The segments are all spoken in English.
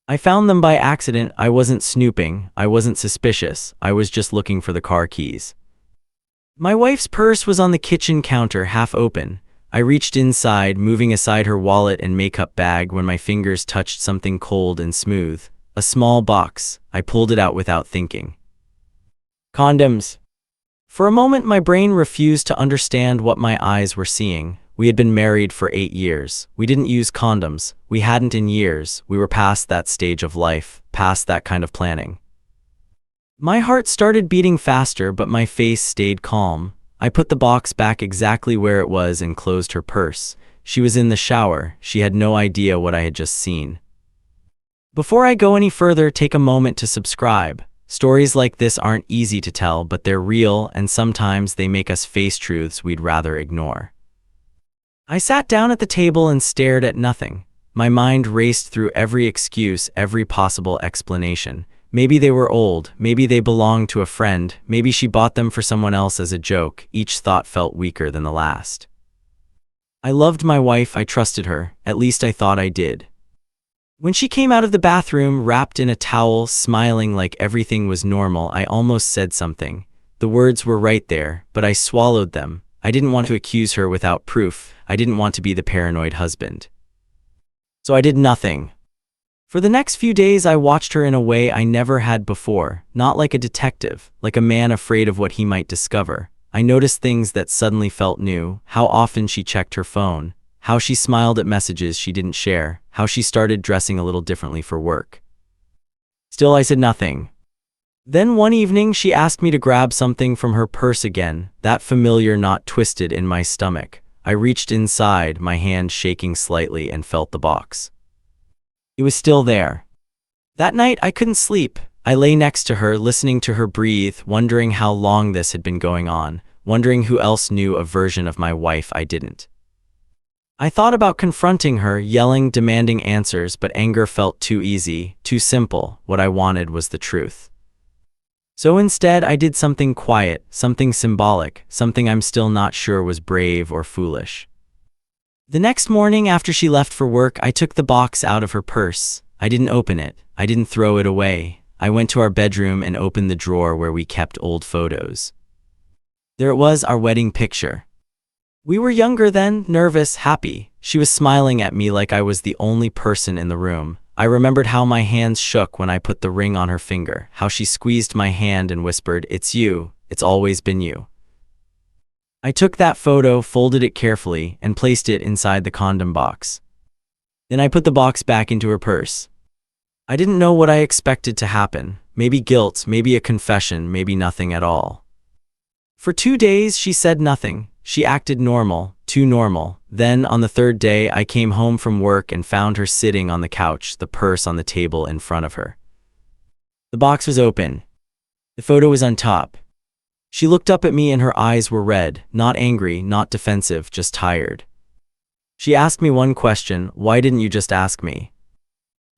I found them by accident. I wasn't snooping. I wasn't suspicious. I was just looking for the car keys. My wife's purse was on the kitchen counter, half open. I reached inside, moving aside her wallet and makeup bag when my fingers touched something cold and smooth. A small box. I pulled it out without thinking. Condoms. For a moment, my brain refused to understand what my eyes were seeing. We had been married for 8 years. We didn't use condoms. We hadn't in years. We were past that stage of life, past that kind of planning. My heart started beating faster, but my face stayed calm. I put the box back exactly where it was and closed her purse. She was in the shower. She had no idea what I had just seen. Before I go any further, take a moment to subscribe. Stories like this aren't easy to tell, but they're real, and sometimes they make us face truths we'd rather ignore. I sat down at the table and stared at nothing. My mind raced through every excuse, every possible explanation. Maybe they were old, maybe they belonged to a friend, maybe she bought them for someone else as a joke. Each thought felt weaker than the last. I loved my wife, I trusted her, at least I thought I did. When she came out of the bathroom, wrapped in a towel, smiling like everything was normal, I almost said something. The words were right there, but I swallowed them. I didn't want to accuse her without proof. I didn't want to be the paranoid husband. So I did nothing. For the next few days, I watched her in a way I never had before, not like a detective, like a man afraid of what he might discover. I noticed things that suddenly felt new: how often she checked her phone, how she smiled at messages she didn't share, how she started dressing a little differently for work. Still, I said nothing. Then one evening, she asked me to grab something from her purse again, that familiar knot twisted in my stomach. I reached inside, my hand shaking slightly, and felt the box. It was still there. That night, I couldn't sleep. I lay next to her, listening to her breathe, wondering how long this had been going on, wondering who else knew a version of my wife I didn't. I thought about confronting her, yelling, demanding answers, but anger felt too easy, too simple. What I wanted was the truth. So instead, I did something quiet, something symbolic, something I'm still not sure was brave or foolish. The next morning after she left for work, I took the box out of her purse. I didn't open it. I didn't throw it away. I went to our bedroom and opened the drawer where we kept old photos. There it was, our wedding picture. We were younger then, nervous, happy. She was smiling at me like I was the only person in the room. I remembered how my hands shook when I put the ring on her finger, how she squeezed my hand and whispered, "It's you. It's always been you." I took that photo, folded it carefully, and placed it inside the condom box. Then I put the box back into her purse. I didn't know what I expected to happen. Maybe guilt, maybe a confession, maybe nothing at all. For 2 days, she said nothing. She acted normal, too normal. Then, on the 3rd day, I came home from work and found her sitting on the couch, the purse on the table in front of her. The box was open. The photo was on top. She looked up at me and her eyes were red, not angry, not defensive, just tired. She asked me one question: "Why didn't you just ask me?"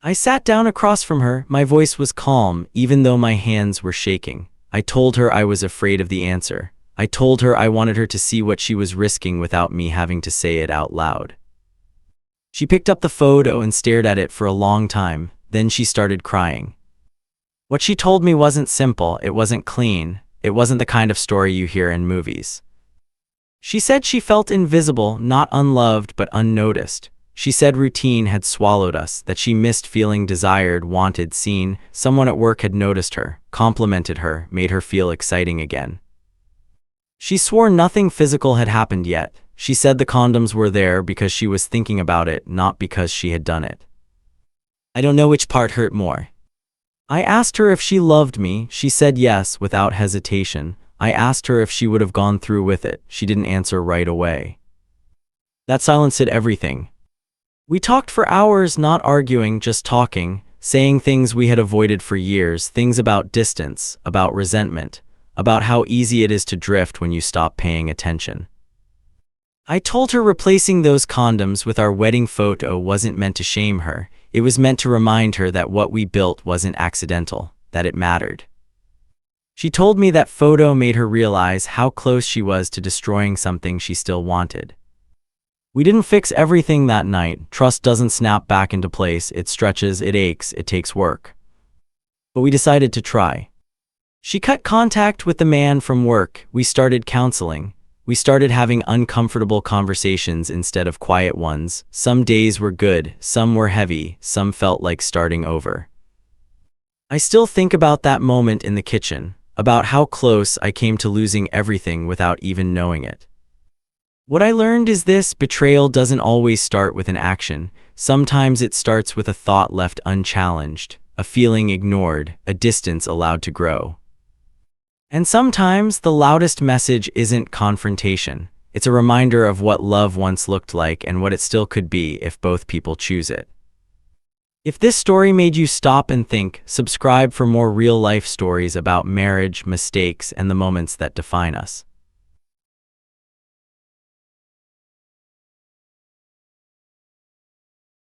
I sat down across from her. My voice was calm, even though my hands were shaking. I told her I was afraid of the answer. I told her I wanted her to see what she was risking without me having to say it out loud. She picked up the photo and stared at it for a long time. Then she started crying. What she told me wasn't simple, it wasn't clean, it wasn't the kind of story you hear in movies. She said she felt invisible, not unloved but unnoticed. She said routine had swallowed us, that she missed feeling desired, wanted, seen. Someone at work had noticed her, complimented her, made her feel exciting again. She swore nothing physical had happened yet. She said the condoms were there because she was thinking about it, not because she had done it. I don't know which part hurt more. I asked her if she loved me. She said yes, without hesitation. I asked her if she would have gone through with it. She didn't answer right away. That silence said everything. We talked for hours, not arguing, just talking, saying things we had avoided for years, things about distance, about resentment, about how easy it is to drift when you stop paying attention. I told her replacing those condoms with our wedding photo wasn't meant to shame her. It was meant to remind her that what we built wasn't accidental, that it mattered. She told me that photo made her realize how close she was to destroying something she still wanted. We didn't fix everything that night. Trust doesn't snap back into place. It stretches, it aches, it takes work. But we decided to try. She cut contact with the man from work. We started counseling. We started having uncomfortable conversations instead of quiet ones. Some days were good, some were heavy, some felt like starting over. I still think about that moment in the kitchen, about how close I came to losing everything without even knowing it. What I learned is this: betrayal doesn't always start with an action. Sometimes it starts with a thought left unchallenged, a feeling ignored, a distance allowed to grow. And sometimes the loudest message isn't confrontation. It's a reminder of what love once looked like and what it still could be if both people choose it. If this story made you stop and think, subscribe for more real-life stories about marriage, mistakes, and the moments that define us.